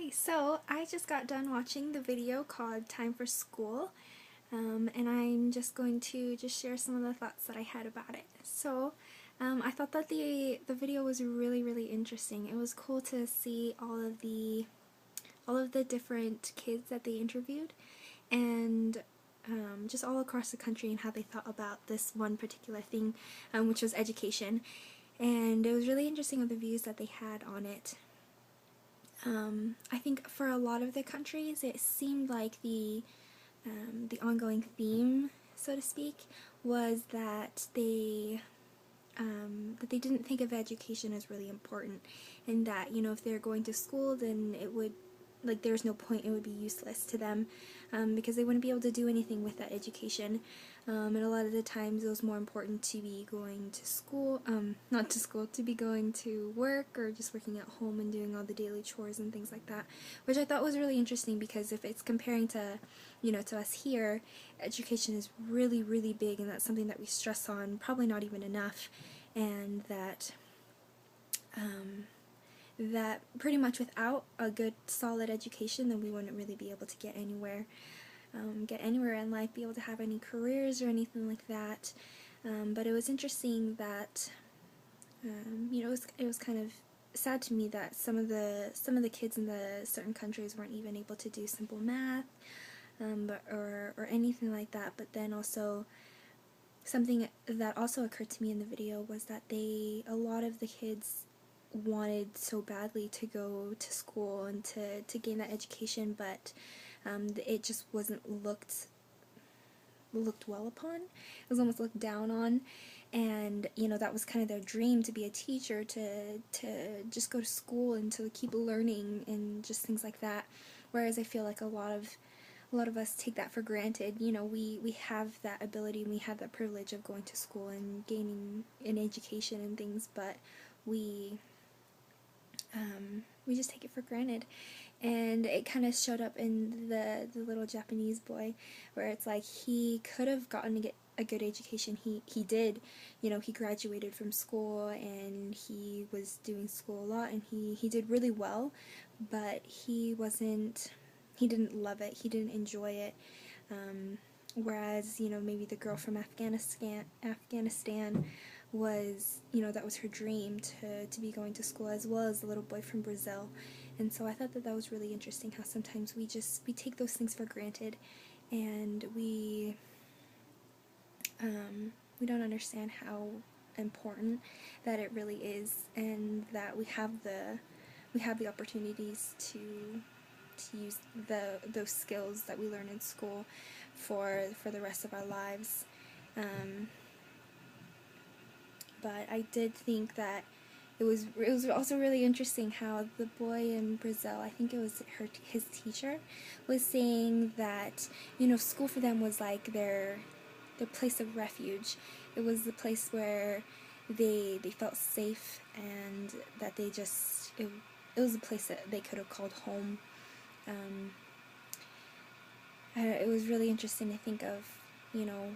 Okay, so I just got done watching the video called Time for School, and I'm just going to just share some of the thoughts that I had about it. So, I thought that the video was really interesting. It was cool to see all of the different kids that they interviewed, and just all across the country and how they thought about this one particular thing, which was education. And it was really interesting of the views that they had on it. I think for a lot of the countries, it seemed like the ongoing theme, so to speak, was that they didn't think of education as really important, and that, you know, if they're going to school, then it would, like, there's no point, it would be useless to them, because they wouldn't be able to do anything with that education. And a lot of the times it was more important to be going to school, not to school, to be going to work or just working at home and doing all the daily chores and things like that, which I thought was really interesting, because if it's comparing to, you know, to us here, education is really big, and that's something that we stress on, probably not even enough, and that pretty much without a good solid education, then we wouldn't really be able to get anywhere in life, be able to have any careers or anything like that. But it was interesting that you know, it was kind of sad to me that some of the kids in the certain countries weren't even able to do simple math, or anything like that. But then also, something that also occurred to me in the video was that a lot of the kids wanted so badly to go to school and to gain that education, but it just wasn't looked well upon. It was almost looked down on, and, you know, that was kind of their dream, to be a teacher, to just go to school and to keep learning and just things like that. Whereas I feel like a lot of us take that for granted. You know, we have that ability and we have that privilege of going to school and gaining an education and things, but we just take it for granted. And it kind of showed up in the little Japanese boy, where it's like he could have gotten a good education. He did, you know, he graduated from school and he was doing school a lot, and he did really well, but he didn't love it, he didn't enjoy it. Whereas, you know, maybe the girl from Afghanistan was, you know, that was her dream, to be going to school, as well as the little boy from Brazil. And so I thought that was really interesting, how sometimes we take those things for granted, and we don't understand how important that it really is, and that we have the opportunities to use those skills that we learn in school for the rest of our lives. But I did think that it was also really interesting how the boy in Brazil, I think it was his teacher, was saying that, you know, school for them was like their place of refuge. It was the place where they felt safe, and that it was a place that they could have called home. It was really interesting to think of, you know,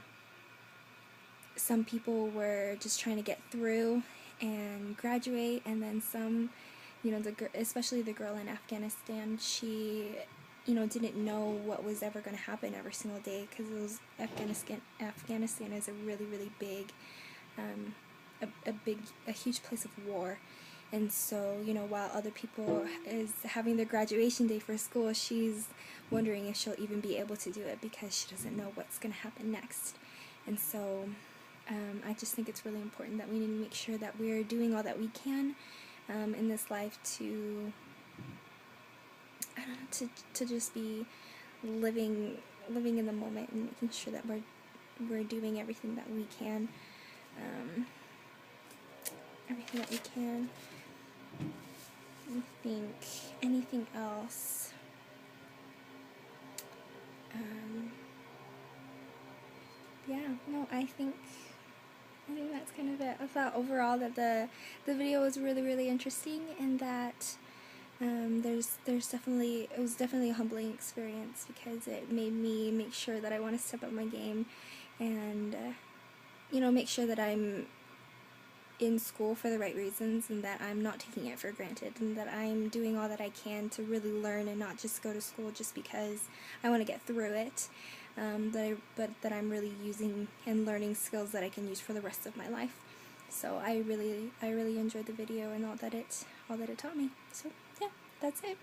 some people were just trying to get through and graduate, and then some, you know, especially the girl in Afghanistan, she, you know, didn't know what was ever going to happen every single day, because Afghanistan is a really big, a huge place of war. And so, you know, while other people is having their graduation day for school, she's wondering if she'll even be able to do it, because she doesn't know what's going to happen next. And so I just think it's really important that we need to make sure that we're doing all that we can in this life to just be living in the moment, and making sure that we're doing everything that we can. I think anything else. Yeah, no, I think that's kind of it. I thought overall that the video was really interesting, and that it was definitely a humbling experience, because it made me make sure that I want to step up my game, and you know, make sure that I'm in school for the right reasons, and that I'm not taking it for granted, and that I'm doing all that I can to really learn and not just go to school just because I want to get through it, but that I'm really using and learning skills that I can use for the rest of my life. So I really enjoyed the video and all that it taught me. So yeah, that's it.